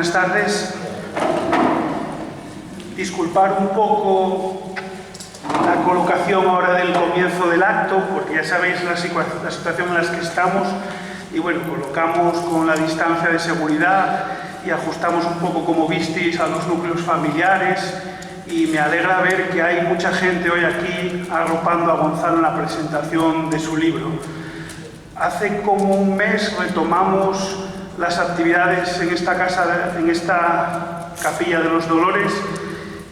Buenas tardes. Disculpar un poco la colocación ahora del comienzo del acto, porque ya sabéis la situación en la que estamos y bueno, colocamos con la distancia de seguridad y ajustamos un poco, como visteis, a los núcleos familiares, y me alegra ver que hay mucha gente hoy aquí arropando a Gonzalo en la presentación de su libro. Hace como un mes retomamos las actividades en esta casa, en esta Capilla de los Dolores,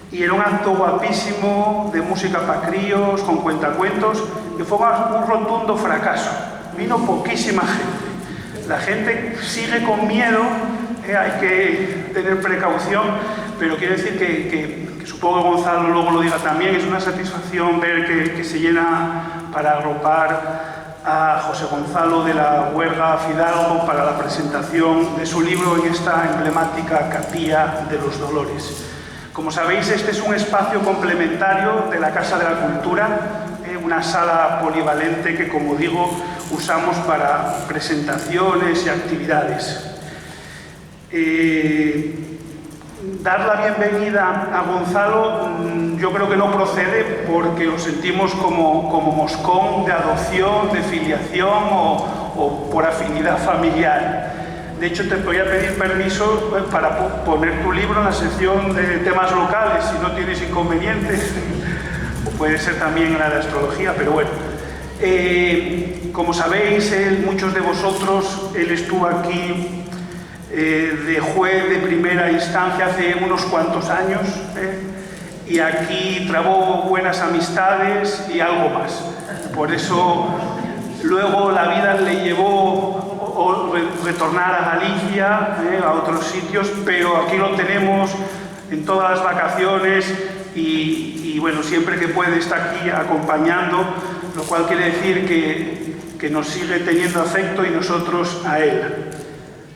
y era un acto guapísimo de música para críos, con cuentacuentos, que fue un rotundo fracaso. Vino poquísima gente. La gente sigue con miedo, hay que tener precaución, pero quiero decir que supongo que Gonzalo luego lo diga también, es una satisfacción ver que se llena para arropar a José Gonzalo de la Huerga Fidalgo para la presentación de su libro en esta emblemática Capilla de los Dolores. Como sabéis, este es un espacio complementario de la Casa de la Cultura, una sala polivalente que, como digo, usamos para presentaciones y actividades. Dar la bienvenida a Gonzalo yo creo que no procede porque lo sentimos como moscón de adopción, de filiación o por afinidad familiar. De hecho, te voy a pedir permiso para poner tu libro en la sección de temas locales, si no tienes inconvenientes, o puede ser también en la de astrología, pero bueno. Como sabéis, muchos de vosotros, él estuvo aquí de juez de primera instancia hace unos cuantos años, y aquí trabó buenas amistades y algo más. Por eso luego la vida le llevó retornar a Galicia, a otros sitios, pero aquí lo tenemos en todas las vacaciones y bueno, siempre que puede está aquí acompañando, lo cual quiere decir que nos sigue teniendo afecto y nosotros a él.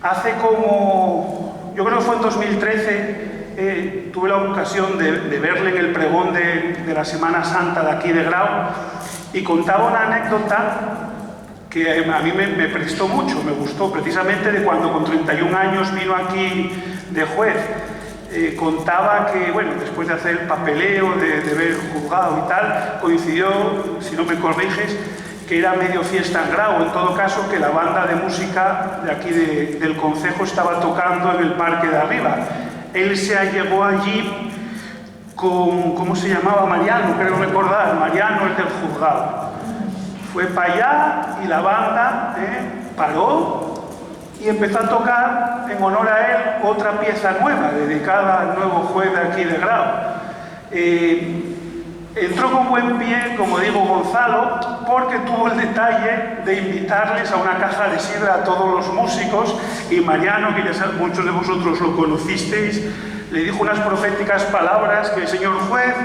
Hace como, yo creo que fue en 2013, tuve la ocasión de verle en el pregón de la Semana Santa de aquí de Grau y contaba una anécdota que a mí me prestó mucho, me gustó, precisamente de cuando con 31 años vino aquí de juez. Contaba que, bueno, después de hacer el papeleo, de ver el juzgado y tal, coincidió, si no me corriges, que era medio fiesta en Grau, en todo caso que la banda de música de aquí del concejo estaba tocando en el parque de arriba. Él se llegó allí con, ¿cómo se llamaba? Mariano, creo recordar, Mariano, el del juzgado. Fue para allá y la banda paró y empezó a tocar en honor a él otra pieza nueva, dedicada al nuevo juez de aquí de Grau. Entró con buen pie, como digo, Gonzalo, porque tuvo el detalle de invitarles a una caja de sidra a todos los músicos, y Mariano, que ya muchos de vosotros lo conocisteis, le dijo unas proféticas palabras que, señor juez,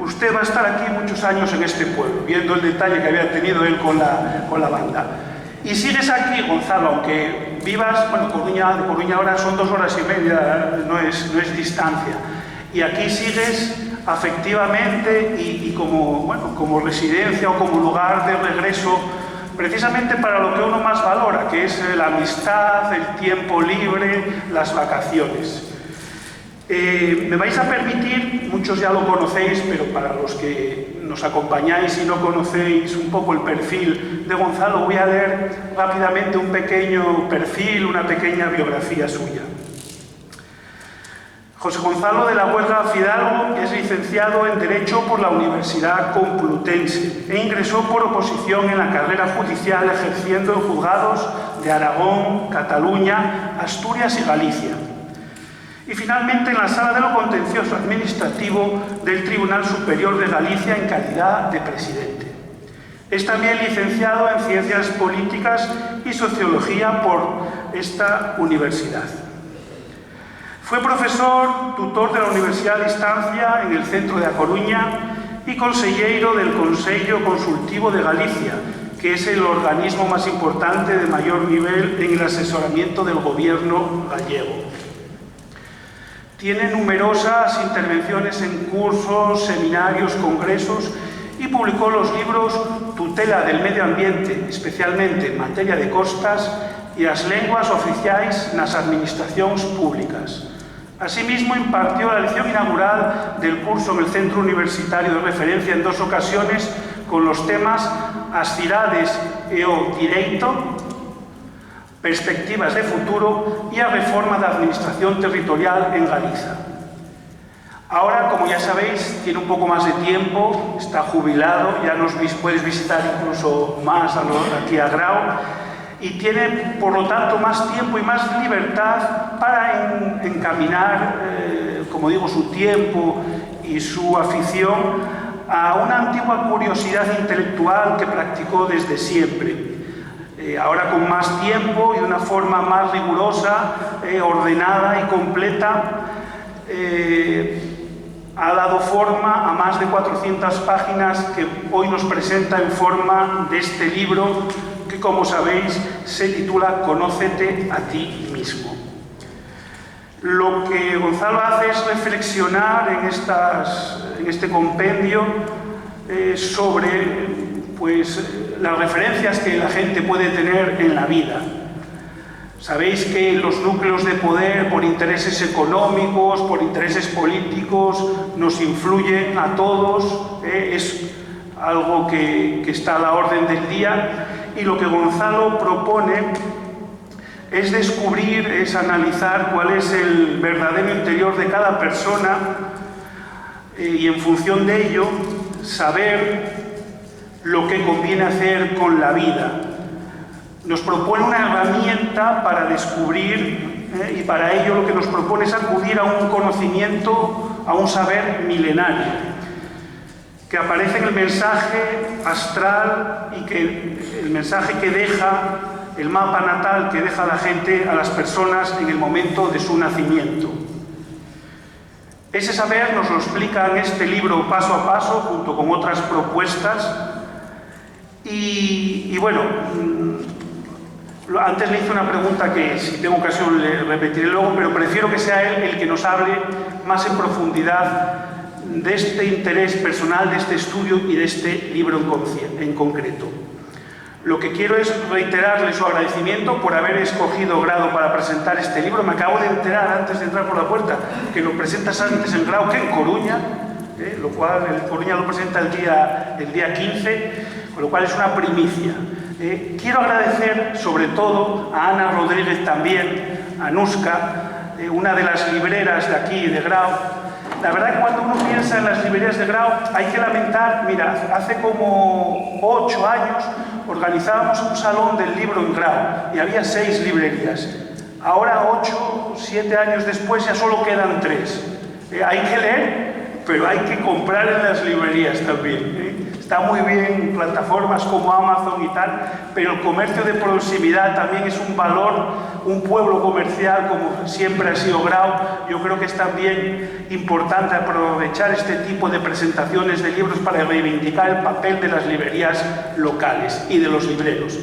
usted va a estar aquí muchos años en este pueblo, viendo el detalle que había tenido él con la banda. Y sigues aquí, Gonzalo, aunque vivas, bueno, de Coruña ahora son 2 horas y media, no es distancia. Y aquí sigues afectivamente y como residencia o como lugar de regreso, precisamente para lo que uno más valora, que es la amistad, el tiempo libre, las vacaciones. Me vais a permitir, muchos ya lo conocéis, pero para los que nos acompañáis y no conocéis un poco el perfil de Gonzalo, voy a leer rápidamente un pequeño perfil, una pequeña biografía suya. José Gonzalo de la Huerga Fidalgo es licenciado en Derecho por la Universidad Complutense e ingresó por oposición en la carrera judicial ejerciendo en juzgados de Aragón, Cataluña, Asturias y Galicia. Y finalmente en la Sala de lo Contencioso Administrativo del Tribunal Superior de Galicia en calidad de presidente. Es también licenciado en Ciencias Políticas y Sociología por esta universidad. Fue profesor, tutor de la Universidad de Distancia en el centro de A Coruña y conselleiro del Consello Consultivo de Galicia, que es el organismo más importante de mayor nivel en el asesoramiento del gobierno gallego. Tiene numerosas intervenciones en cursos, seminarios, congresos y publicó los libros Tutela del Medio Ambiente, especialmente en materia de costas, e as lenguas oficiais nas administracións públicas. Asimismo, impartió la lección inaugural del curso en el Centro Universitario de Referencia en 2 ocasiones con los temas As cidades e o direito, perspectivas de futuro y a reforma da administración territorial en Galiza. Ahora, como ya sabéis, tiene un poco más de tiempo, está jubilado, ya nos puedes visitar incluso más aquí a Grau, y tiene, por lo tanto, más tiempo y más libertad para encaminar, como digo, su tiempo y su afición a una antigua curiosidad intelectual que practicó desde siempre. Ahora con más tiempo y de una forma más rigurosa, ordenada y completa, ha dado forma a más de 400 páginas que hoy nos presenta en forma de este libro que, como sabéis, se titula Conócete a ti mismo. Lo que Gonzalo hace es reflexionar en este compendio sobre las referencias que la gente puede tener en la vida. Sabéis que los núcleos de poder, por intereses económicos, por intereses políticos, nos influyen a todos, es algo que está a la orden del día, y lo que Gonzalo propone es descubrir, es analizar cuál es el verdadero interior de cada persona y en función de ello saber lo que conviene hacer con la vida. Nos propone una herramienta para descubrir y para ello lo que nos propone es acudir a un conocimiento, a un saber milenario que aparece en el mensaje astral y que el mensaje que deja, el mapa natal que deja la gente a las personas en el momento de su nacimiento. Ese saber nos lo explica en este libro paso a paso, junto con otras propuestas. Y bueno, antes le hice una pregunta que si tengo ocasión le repetiré luego, pero prefiero que sea él el que nos hable más en profundidad de este interés personal, de este estudio y de este libro en concreto. Lo que quiero es reiterarle su agradecimiento por haber escogido Grado para presentar este libro. Me acabo de enterar antes de entrar por la puerta que lo presentas antes en Grado que en Coruña, lo cual en Coruña lo presenta el día 15, con lo cual es una primicia. Quiero agradecer sobre todo a Ana Rodríguez también, a Nuska, una de las libreras de aquí, de Grao. La verdad que cuando uno piensa en las librerías de Grao hay que lamentar, mira, hace como 8 años organizábamos un salón del libro en Grao y había 6 librerías. Ahora 8, 7 años después ya solo quedan 3. Hay que leer, pero hay que comprar en las librerías también. Está muy bien plataformas como Amazon y tal, pero el comercio de proximidad también es un valor, un pueblo comercial como siempre ha sido Grao. Yo creo que es también importante aprovechar este tipo de presentaciones de libros para reivindicar el papel de las librerías locales y de los libreros.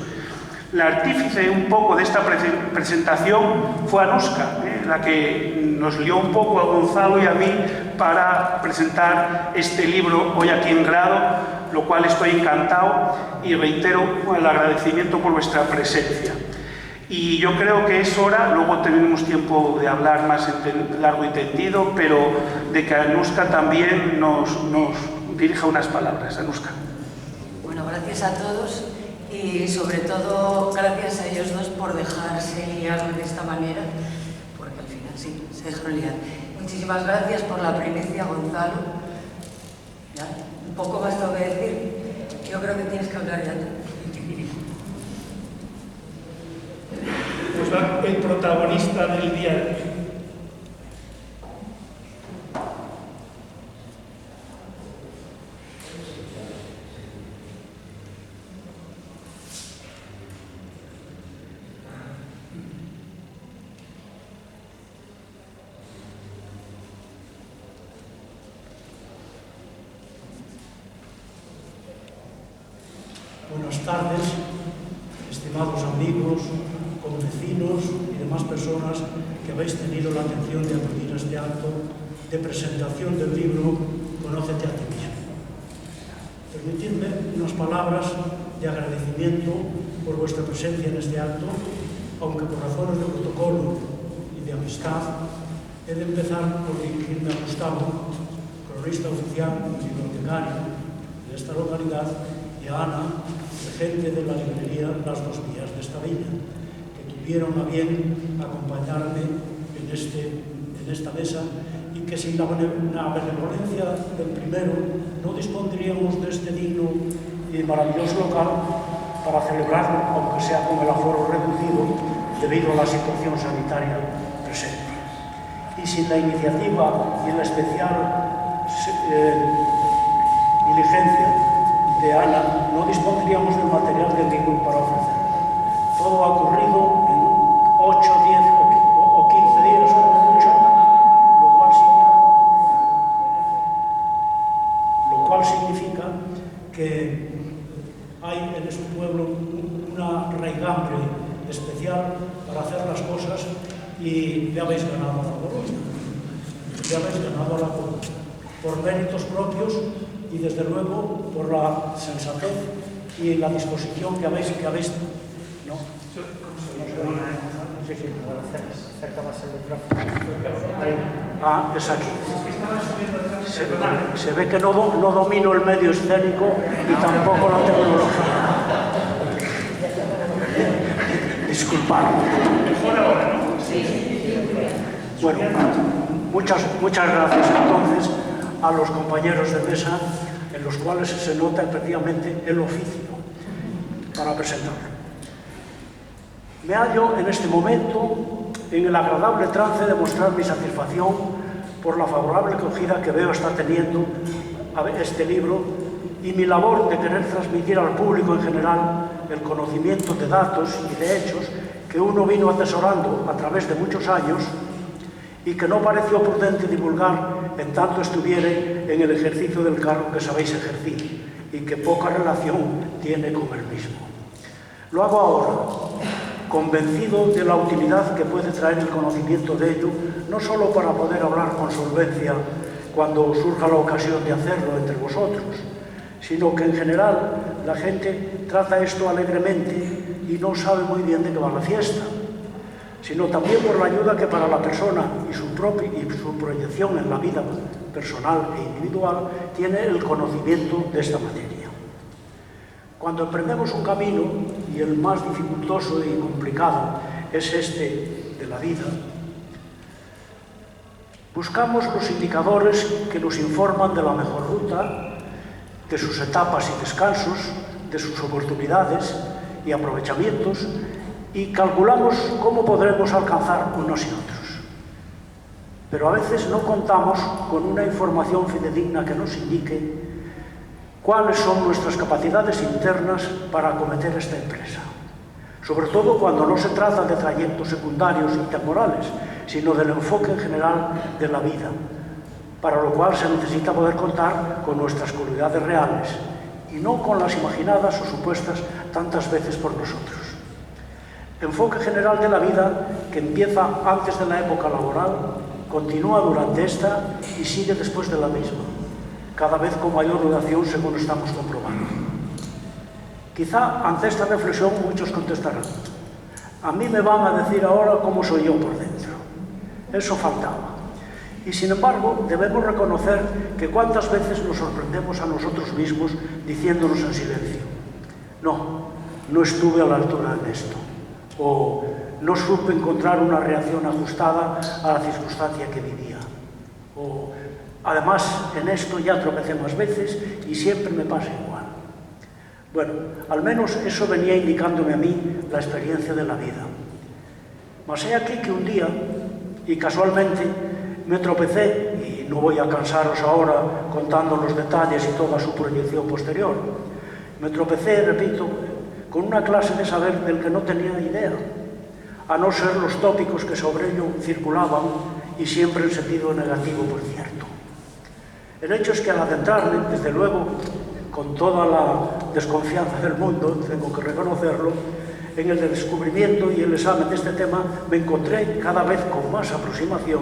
La artífice un poco de esta presentación fue Anuska, la que nos lió un poco a Gonzalo y a mí para presentar este libro hoy aquí en Grado, lo cual estoy encantado y reitero el agradecimiento por vuestra presencia. Y yo creo que es hora, luego tenemos tiempo de hablar más largo y tendido, pero de que Anuska también nos dirija unas palabras. Anuska. Bueno, gracias a todos y sobre todo gracias a ellos dos por dejarse liar de esta manera, porque al final sí, se dejaron liar. Muchísimas gracias por la primicia, Gonzalo. ¿Ya? Un poco más tengo que decir. Yo creo que tienes que hablar ya tú. Pues va el protagonista del día de hoy. Buenas tardes, estimados amigos, convecinos y demás personas que habéis tenido la atención de acudir a este acto de presentación del libro Conócete a ti mismo. Permitidme unas palabras de agradecimiento por vuestra presencia en este acto, aunque por razones de protocolo y de amistad He de empezar por dirigirme a Gustavo, cronista oficial y bibliotecario de esta localidad, y a Ana, regente de la librería Las Dos Vías de esta villa, que tuvieron a bien acompañarme en esta mesa y que sin la benevolencia del primero no dispondríamos de este digno y maravilloso local para celebrarlo, aunque sea con el aforo reducido debido a la situación sanitaria presente. Y sin la iniciativa y la especial diligencia de Ana, no dispondríamos del material del libro para ofrecer. Todo ha ocurrido en 8, 10 o 15 días, como mucho, lo cual significa que hay en este pueblo una raigambre especial para hacer las cosas y le habéis ganado a la colonia, le habéis ganado a la colonia, por méritos propios y desde luego por la sensatez y la disposición que habéis ¿no? Ah, es aquí. Se ve que no domino el medio escénico y tampoco la tecnología. Disculpad. Bueno, muchas gracias entonces a los compañeros de mesa, en los cuales se nota efectivamente el oficio para presentarlo. Me hallo en este momento en el agradable trance de mostrar mi satisfacción por la favorable acogida que veo está teniendo este libro y mi labor de querer transmitir al público en general el conocimiento de datos y de hechos que uno vino atesorando a través de muchos años y que no pareció prudente divulgar en tanto estuviere en el ejercicio del cargo que sabéis ejercer y que poca relación tiene con el mismo. Lo hago ahora, convencido de la utilidad que puede traer el conocimiento de ello, no solo para poder hablar con solvencia cuando surja la ocasión de hacerlo entre vosotros, sino que en general la gente trata esto alegremente y no sabe muy bien de qué va la fiesta, sino también por la ayuda que para la persona y su proyección en la vida personal e individual tiene el conocimiento de esta materia. Cuando emprendemos un camino, y el más dificultoso y complicado es este de la vida, buscamos los indicadores que nos informan de la mejor ruta, de sus etapas y descansos, de sus oportunidades y aprovechamientos, y calculamos cómo podremos alcanzar unos y otros. Pero a veces no contamos con una información fidedigna que nos indique cuáles son nuestras capacidades internas para acometer esta empresa. Sobre todo cuando no se trata de trayectos secundarios y temporales, sino del enfoque en general de la vida, para lo cual se necesita poder contar con nuestras cualidades reales y no con las imaginadas o supuestas tantas veces por nosotros. Enfoque general de la vida que empieza antes de la época laboral, continúa durante esta y sigue después de la misma, cada vez con mayor duración según estamos comprobando. Quizá ante esta reflexión muchos contestarán: a mí me van a decir ahora cómo soy yo por dentro. Eso faltaba. Y sin embargo, debemos reconocer que cuántas veces nos sorprendemos a nosotros mismos diciéndonos en silencio: no estuve a la altura en esto, o no supe encontrar una reacción ajustada a la circunstancia que vivía, o además en esto ya tropecé más veces y siempre me pasa igual. Bueno, al menos eso venía indicándome a mí la experiencia de la vida. Mas he aquí que un día, y casualmente, me tropecé, y no voy a cansaros ahora contando los detalles y toda su proyección posterior, me tropecé, repito, con una clase de saber del que no tenía idea, a no ser los tópicos que sobre ello circulaban y siempre en sentido negativo, por cierto. El hecho es que al adentrarme, desde luego, con toda la desconfianza del mundo, tengo que reconocerlo, en el descubrimiento y el examen de este tema me encontré cada vez con más aproximación,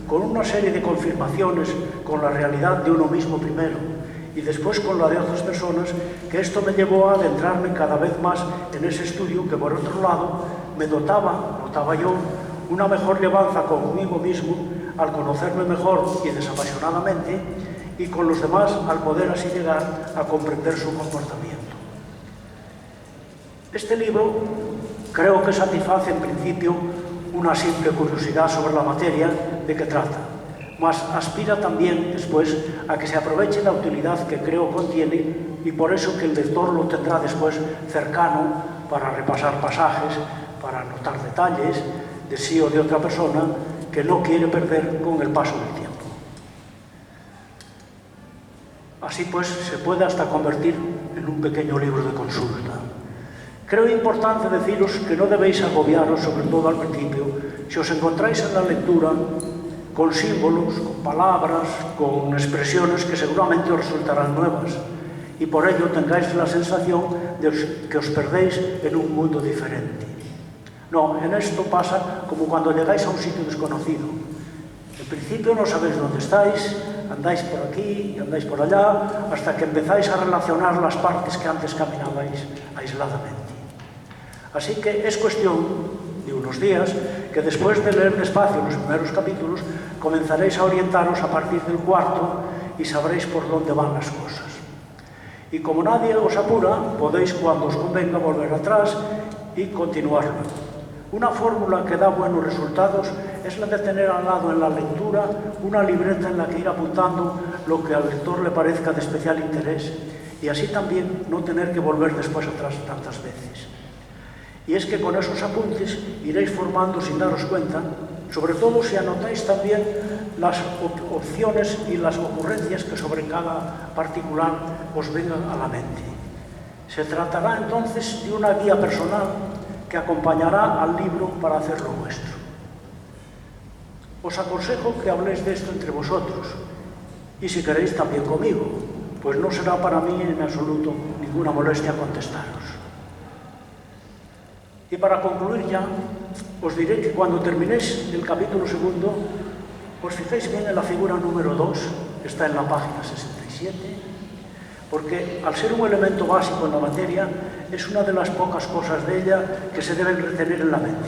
con una serie de confirmaciones con la realidad de uno mismo primero y después con la de otras personas, que esto me llevó a adentrarme cada vez más en ese estudio que, por otro lado, me notaba yo, una mejor llevanza conmigo mismo al conocerme mejor y desapasionadamente, y con los demás al poder así llegar a comprender su comportamiento. Este libro creo que satisface en principio una simple curiosidad sobre la materia de que trata, mas aspira también después a que se aproveche la utilidad que creo contiene, y por eso que el lector lo tendrá después cercano para repasar pasajes, para anotar detalles de sí o de otra persona que no quiere perder con el paso del tiempo. Así pues, se puede hasta convertir en un pequeño libro de consulta. Creo importante deciros que no debéis agobiaros, sobre todo al principio, si os encontráis en la lectura con símbolos, con palabras, con expresiones que seguramente os resultarán nuevas, y por ello tengáis la sensación de que os perdéis en un mundo diferente. No, en esto pasa como cuando llegáis a un sitio desconocido. En principio no sabéis dónde estáis, andáis por aquí y andáis por allá, hasta que empezáis a relacionar las partes que antes caminabais aisladamente. Así que es cuestión de unos días que después de leer despacio los primeros capítulos comenzaréis a orientaros a partir del cuarto y sabréis por dónde van las cosas. Y como nadie os apura, podéis cuando os convenga volver atrás y continuarlo. Una fórmula que da buenos resultados es la de tener al lado en la lectura una libreta en la que ir apuntando lo que al lector le parezca de especial interés, y así también no tener que volver después atrás tantas veces. Y es que con esos apuntes iréis formando sin daros cuenta, sobre todo si anotáis también las opciones y las ocurrencias que sobre cada particular os vengan a la mente. Se tratará entonces de una guía personal que acompañará al libro para hacerlo vuestro. Os aconsejo que habléis de esto entre vosotros, y si queréis también conmigo, pues no será para mí en absoluto ninguna molestia contestaros. Y para concluir ya, os diré que cuando terminéis el capítulo segundo, os fijéis bien en la figura número 2, que está en la página 67, porque al ser un elemento básico en la materia, es una de las pocas cosas de ella que se deben retener en la mente.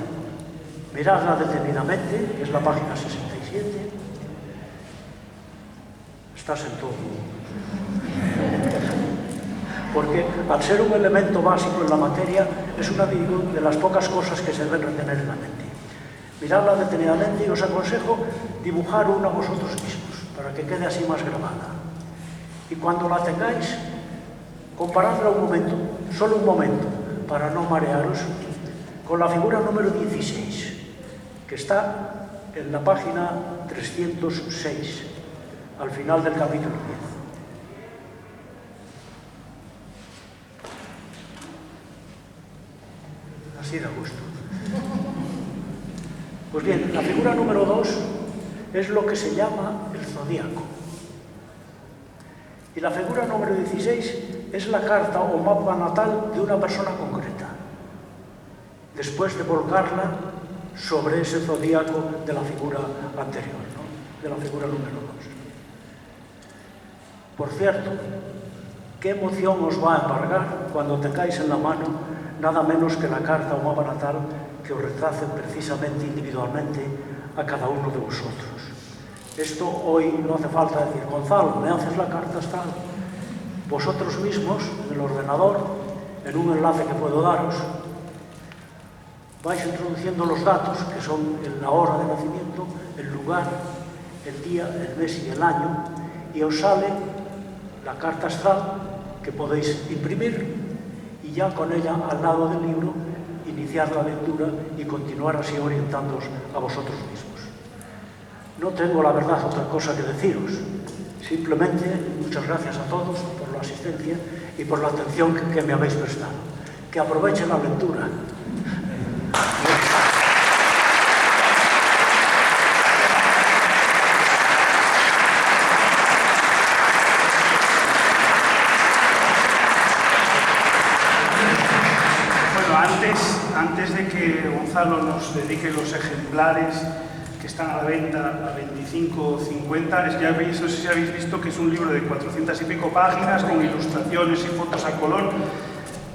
Miradla detenidamente, que es la página 67. Estás en todo. Porque al ser un elemento básico en la materia, es una de las pocas cosas que se deben retener en la mente. Miradla detenidamente y os aconsejo dibujar una vosotros mismos, para que quede así más grabada. Y cuando la tengáis, comparadla un momento, solo un momento, para no marearos, con la figura número 16, que está en la página 306, al final del capítulo 10. Así da gusto. Pues bien, la figura número 2 es lo que se llama el zodíaco. Y la figura número 16 es la carta o mapa natal de una persona concreta, después de volcarla sobre ese zodíaco de la figura anterior, ¿no? De la figura número 2. Por cierto, ¿qué emoción os va a embargar cuando tengáis en la mano nada menos que la carta o mapa natal que os retrace precisamente individualmente a cada uno de vosotros? Esto hoy no hace falta decir, Gonzalo, ¿me haces la carta astral? Vosotros mismos, en el ordenador, en un enlace que puedo daros, vais introduciendo los datos, que son la hora de nacimiento, el lugar, el día, el mes y el año, y os sale la carta astral que podéis imprimir y ya con ella al lado del libro iniciar la lectura y continuar así orientándoos a vosotros mismos. No tengo, la verdad, otra cosa que deciros. Simplemente, muchas gracias a todos por la asistencia y por la atención que me habéis prestado. Que aprovechen la lectura. Bueno, antes de que Gonzalo nos dedique los ejemplares que están a la venta a 25,50. Ya no sé si habéis visto que es un libro de 400 y pico páginas con ilustraciones y fotos a color.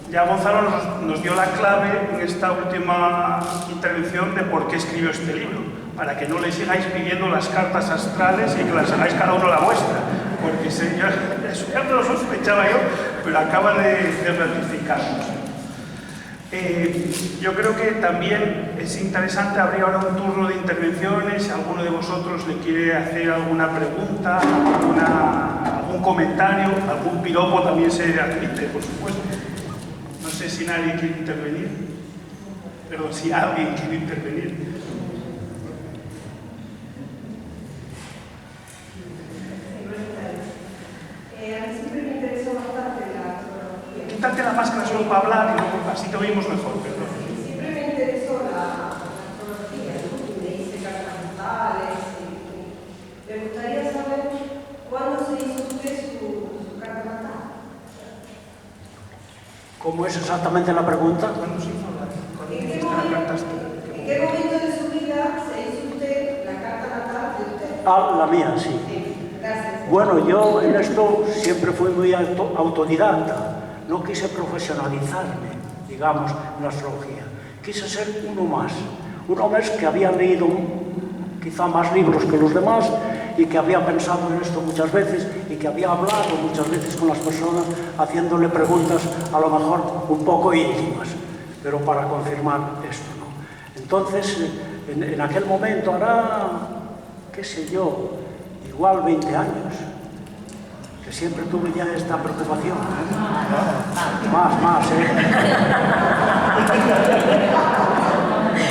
Ya Gonzalo nos dio la clave en esta última intervención de por qué escribió este libro. para que no le sigáis pidiendo las cartas astrales y que las hagáis cada uno la vuestra, porque eso ya me lo sospechaba yo, pero acaba de ratificarnos. Yo creo que también es interesante abrir ahora un turno de intervenciones. Si alguno de vosotros le quiere hacer alguna pregunta, algún comentario, algún piropo también se admite, por supuesto. No sé si nadie quiere intervenir, pero si alguien quiere intervenir. A mí siempre me interesó bastante la astrología. Quítate la máscara solo para hablar y luego así te oímos mejor, perdón. Siempre me interesó la astrología, ¿no? Me hice cartas natales. Me gustaría saber cuándo se hizo usted su carta natal. ¿Cómo es exactamente la pregunta? ¿Cuándo se hizo ¿En qué momento de su vida se hizo usted la carta natal de usted? Ah, la mía, sí. Sí, gracias. Bueno, yo en esto siempre fui muy autodidacta. No quise profesionalizarme, digamos, en la astrología. Quise ser uno más que había leído quizá más libros que los demás y que había pensado en esto muchas veces y que había hablado muchas veces con las personas haciéndole preguntas a lo mejor un poco íntimas, pero para confirmar esto, ¿no? Entonces, en aquel momento hará, qué sé yo, igual 20 años, que siempre tuve ya esta preocupación. Más, ¿eh?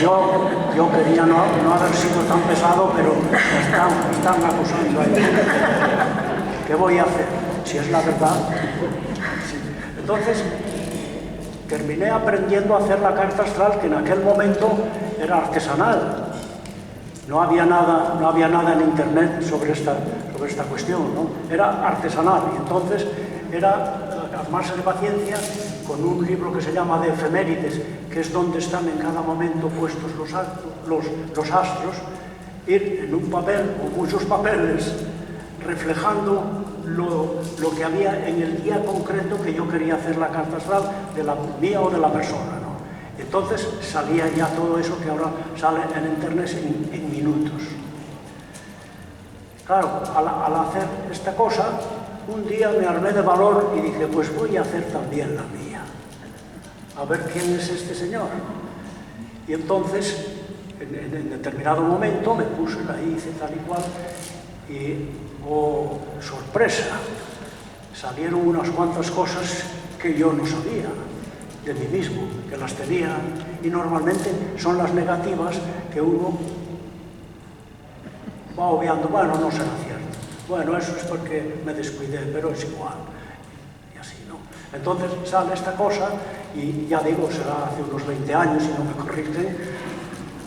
Yo quería no haber sido tan pesado, pero me están acusando ahí. ¿Qué voy a hacer? Si es la verdad. Sí. Entonces, terminé aprendiendo a hacer la carta astral, que en aquel momento era artesanal. No había nada en internet sobre esta cuestión, ¿no? Era artesanal, y entonces era armarse de paciencia con un libro que se llama de efemérides, que es donde están en cada momento puestos los astros, ir en un papel o muchos papeles reflejando lo que había en el día concreto que yo quería hacer la carta astral, de la mía o de la persona, ¿no? Entonces salía ya todo eso que ahora sale en internet en minutos. Claro, al hacer esta cosa, un día me armé de valor y dije, pues voy a hacer también la mía. A ver quién es este señor. Y entonces, en determinado momento, me puse, la hice tal y cual, y, oh, sorpresa, salieron unas cuantas cosas que yo no sabía de mí mismo, que las tenía, y normalmente son las negativas que uno va obviando. Bueno, no será cierto. Bueno, eso es porque me descuidé, pero es igual. Y así, ¿no? Entonces sale esta cosa, y ya digo, será hace unos 20 años, si no me corrigen,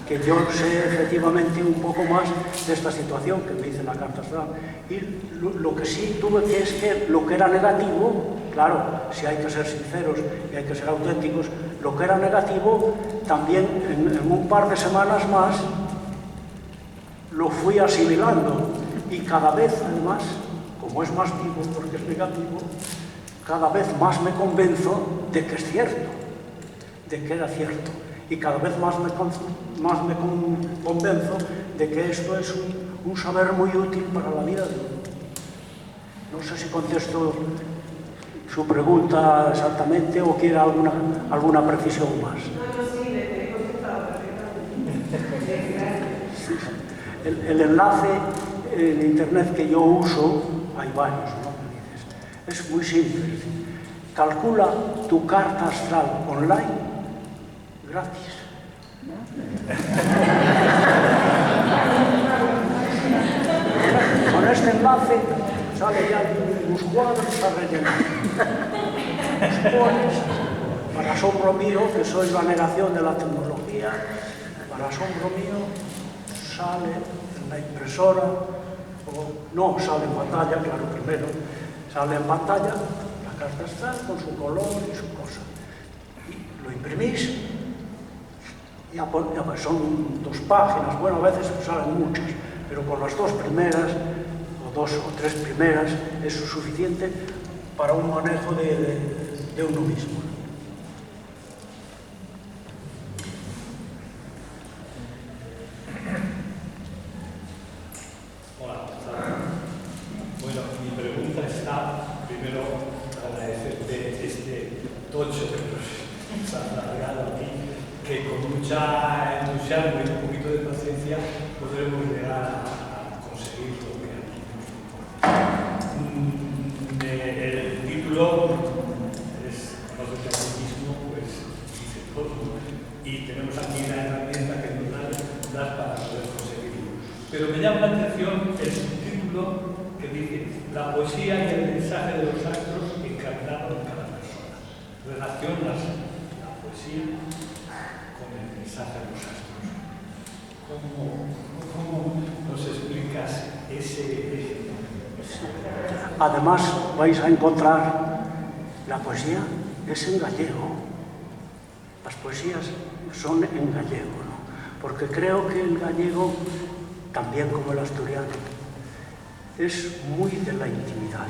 que yo sé efectivamente un poco más de esta situación que me dice la carta astral. Y lo que sí tuve que es que lo que era negativo, claro, si hay que ser sinceros y hay que ser auténticos, lo que era negativo también en un par de semanas más lo fui asimilando, y cada vez además, como es más vivo porque es negativo, cada vez más me convenzo de que es cierto, de que era cierto, y cada vez más me convenzo de que esto es un saber muy útil para la vida de uno. No sé si contesto su pregunta exactamente o quiere alguna precisión más. No, sí, le he contestado perfectamente. El enlace en internet que yo uso, hay varios, ¿no? Es muy simple. Calcula tu carta astral online gratis. Con este enlace sale ya unos cuadros a rellenar. Los pones, para asombro mío, que soy la negación de la tecnología, para asombro mío sale en la impresora, o no, sale en pantalla, claro, primero, sale en pantalla la carta astral con su color y su cosa. Y lo imprimís, ya son 2 páginas, bueno, a veces salen muchas, pero con las 2 primeras, o 2 o 3 primeras, es suficiente para un manejo de uno mismo. empezar, primero agradecerte este tocho que nos has alargado aquí, que con mucha entusiasmo y un poquito de paciencia podremos llegar a conseguir lo que aquí nos el título es Conócete a ti mismo, pues dice todo, y tenemos aquí la herramienta que nos das para poder conseguirlo. Pero me llama la atención el subtítulo que dice la poesía y el mensaje de los astros encarnado en cada persona. Relacionas la poesía con el mensaje de los astros. ¿Cómo nos explicas ese? Además, vais a encontrar la poesía es en gallego. Las poesías son en gallego, ¿no? Porque creo que el gallego, también como el asturiano, es muy de la intimidad.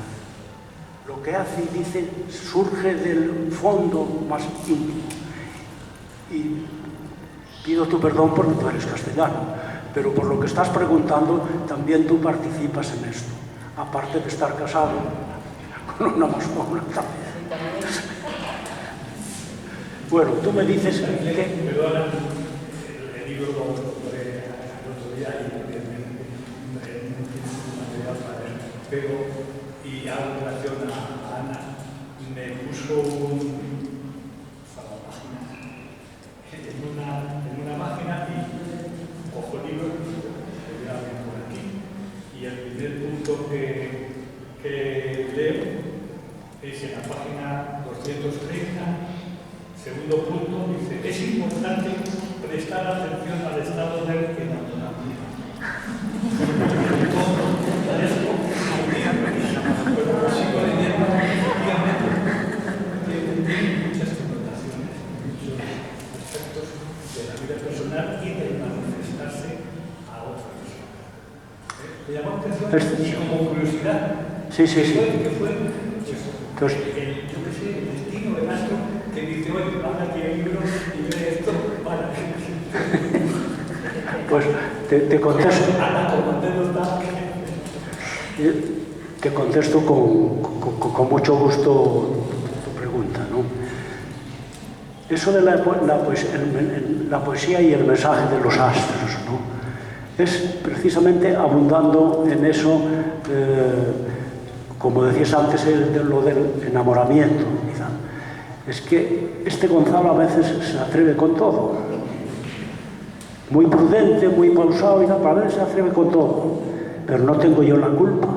Lo que hace y dice surge del fondo más íntimo. Y pido tu perdón porque tú eres castellano, pero por lo que estás preguntando, también tú participas en esto, aparte de estar casado con una moscona también. Bueno, tú me dices que... Perdona, el libro lo compré el otro día y no tiene material para él, pero, y algo en relación a Ana, me puso en una página y cojo el libro y lo abro por aquí. Y el primer punto que leo es en la página 230. Segundo punto, dice, es importante prestar atención al estado del enamoramiento. Pero sigo leyendo, efectivamente, tiene muchas connotaciones, muchos aspectos de la vida personal y de manifestarse a otra persona. ¿Me llamó la atención? Y como curiosidad, ¿qué fue? Pues, yo qué sé, el destino del astro que dice, oye, van aquí el libro y lee esto para Pues te contesto. Te contesto con mucho gusto tu pregunta, ¿no? Eso de la poesía y el mensaje de los astros, ¿no? Es precisamente abundando en eso, como decías antes, lo del enamoramiento, quizá. Es que este Gonzalo a veces se atreve con todo. Muy prudente, muy pausado, y a veces se atreve con todo. Pero no tengo yo la culpa.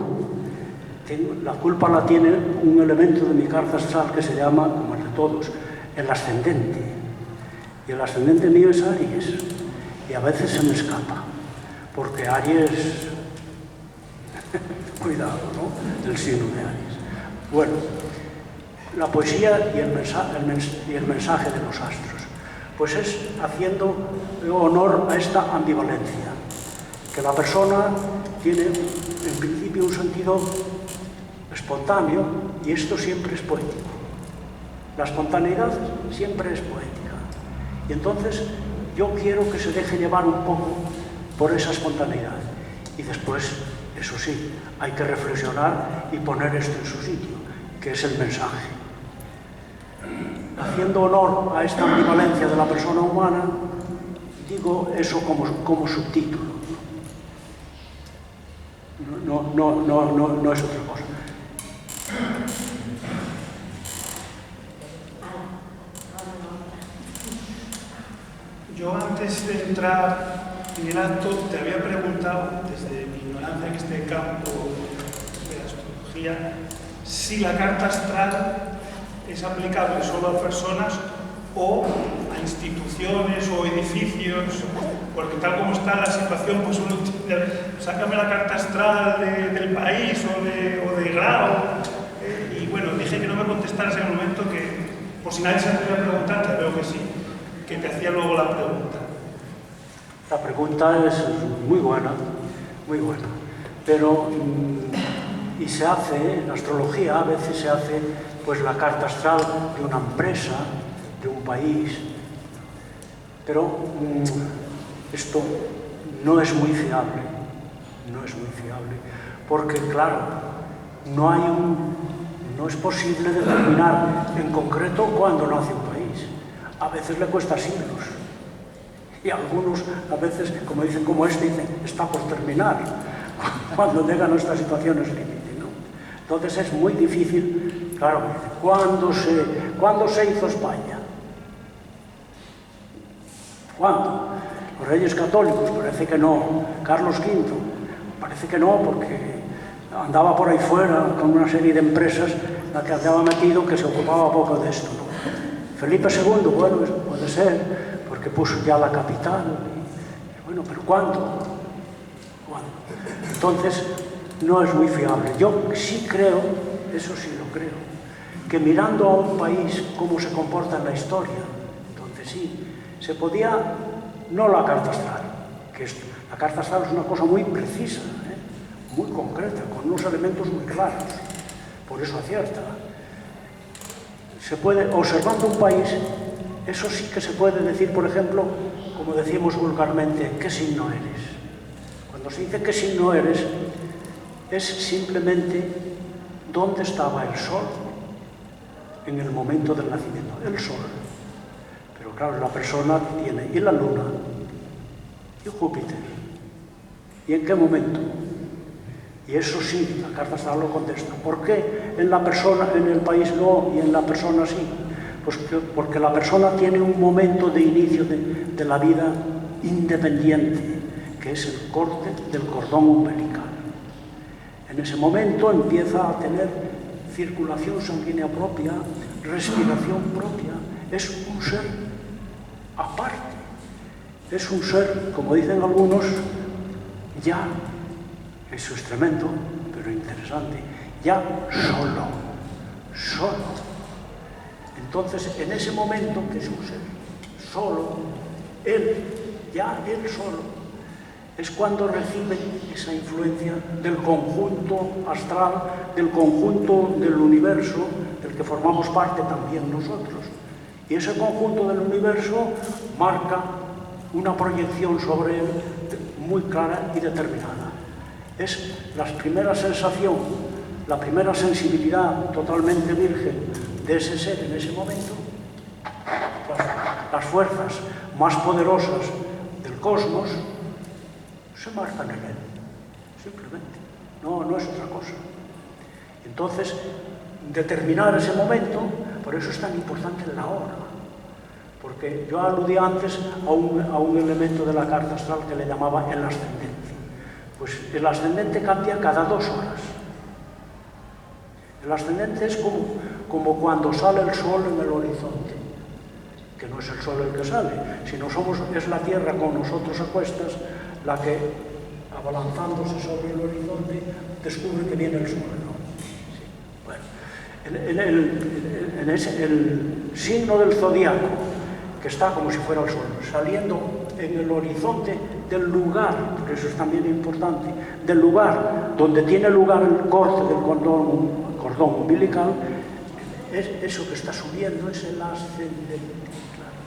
La culpa la tiene un elemento de mi carta astral que se llama, como el de todos, el ascendente. Y el ascendente mío es Aries. Y a veces se me escapa. Porque Aries... Cuidado, ¿no? El signo de Aries. Bueno, la poesía y el mensaje de los astros. Pues es haciendo honor a esta ambivalencia. Que la persona tiene, en principio, un sentido espontáneo, y esto siempre es poético. La espontaneidad siempre es poética. Y entonces yo quiero que se deje llevar un poco por esa espontaneidad. Y después, eso sí, hay que reflexionar y poner esto en su sitio, que es el mensaje. Haciendo honor a esta ambivalencia de la persona humana, digo eso como subtítulo. No es otra cosa. Yo antes de entrar en el acto te había preguntado, desde mi ignorancia en este campo de la astrología, si la carta astral es aplicable solo a personas o a instituciones o edificios, porque tal como está la situación, pues uno sácame la carta astral del país o de Grau, y bueno, dije que no me contestaras en el momento que, por si nadie se atreve a preguntar, te veo que sí, que te hacía luego la pregunta. La pregunta es muy buena, pero y se hace, en astrología a veces se hace pues la carta astral de una empresa, de un país, pero esto no es muy fiable, porque claro, no es posible determinar en concreto cuándo nace un país. A veces le cuesta siglos. Y algunos, a veces, como dicen, como dicen, está por terminar, cuando llegan a estas situaciones límite, ¿no? Entonces es muy difícil, claro, ¿cuándo se hizo España? ¿Cuándo? Los reyes católicos, parece que no. Carlos V, parece que no, porque andaba por ahí fuera con una serie de empresas en las que andaba metido, que se ocupaba poco de esto, ¿no? Felipe II, bueno, puede ser, porque puso ya la capital. Bueno, pero ¿cuándo? Entonces, no es muy fiable. Yo sí creo, eso sí lo creo, que mirando a un país cómo se comporta en la historia, entonces sí, se podía, no la carta astral, que la carta astral es una cosa muy precisa, muy concreta, con unos elementos muy claros, por eso acierta. Se puede, observando un país, eso sí que se puede decir, por ejemplo, como decimos vulgarmente, ¿qué signo eres? Cuando se dice qué signo eres, es simplemente dónde estaba el Sol en el momento del nacimiento. El Sol. Pero claro, la persona tiene y la Luna y Júpiter. ¿Y en qué momento? Y eso sí, la carta astral lo contesta. ¿Por qué en la persona, en el país no y en la persona sí? Pues porque la persona tiene un momento de inicio de la vida independiente, que es el corte del cordón umbilical. En ese momento empieza a tener circulación sanguínea propia, respiración propia. Es un ser aparte. Es un ser, como dicen algunos, ya, eso es tremendo, pero interesante, ya solo. Entonces, en ese momento, que es un ser solo, él solo, es cuando recibe esa influencia del conjunto astral, del conjunto del universo, del que formamos parte también nosotros. Y ese conjunto del universo marca una proyección sobre él muy clara y determinada. Es la primera sensación, la primera sensibilidad totalmente virgen de ese ser en ese momento. Las fuerzas más poderosas del cosmos se marcan en él, simplemente. No es otra cosa. Entonces, determinar ese momento, por eso es tan importante la hora. Porque yo aludí antes a un elemento de la carta astral que le llamaba el ascendente. Pues el ascendente cambia cada 2 horas. El ascendente es como cuando sale el sol en el horizonte, que no es el sol el que sale, sino es la Tierra con nosotros a cuestas la que, abalanzándose sobre el horizonte, descubre que viene el sol, ¿no? Sí. Bueno, el signo del zodiaco, que está como si fuera el sol, saliendo en el horizonte del lugar, por eso es también importante, del lugar donde tiene lugar el corte del cordón umbilical, es eso que está subiendo, es el ascendente, claro,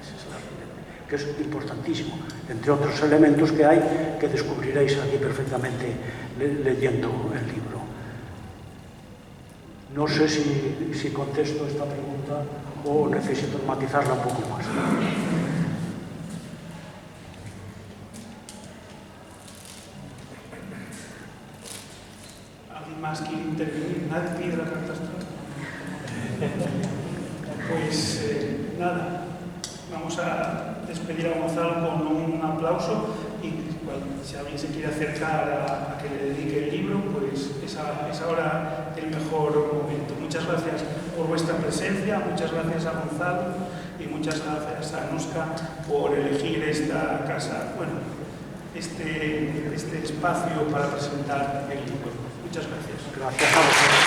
ese es el ascendente, que es importantísimo, entre otros elementos que hay, que descubriréis aquí perfectamente leyendo el libro. No sé si contesto esta pregunta o necesito matizarla un poco más. ¿Alguien más quiere intervenir? ¿Nadie pide la carta astral? Pues nada, vamos a despedir a Gonzalo con un aplauso y si alguien se quiere acercar a que le dedique el libro, pues es ahora el mejor momento. Muchas gracias por vuestra presencia, muchas gracias a Gonzalo y muchas gracias a Nuska por elegir esta casa, bueno, este espacio para presentar el libro. Muchas gracias. Gracias a vosotros.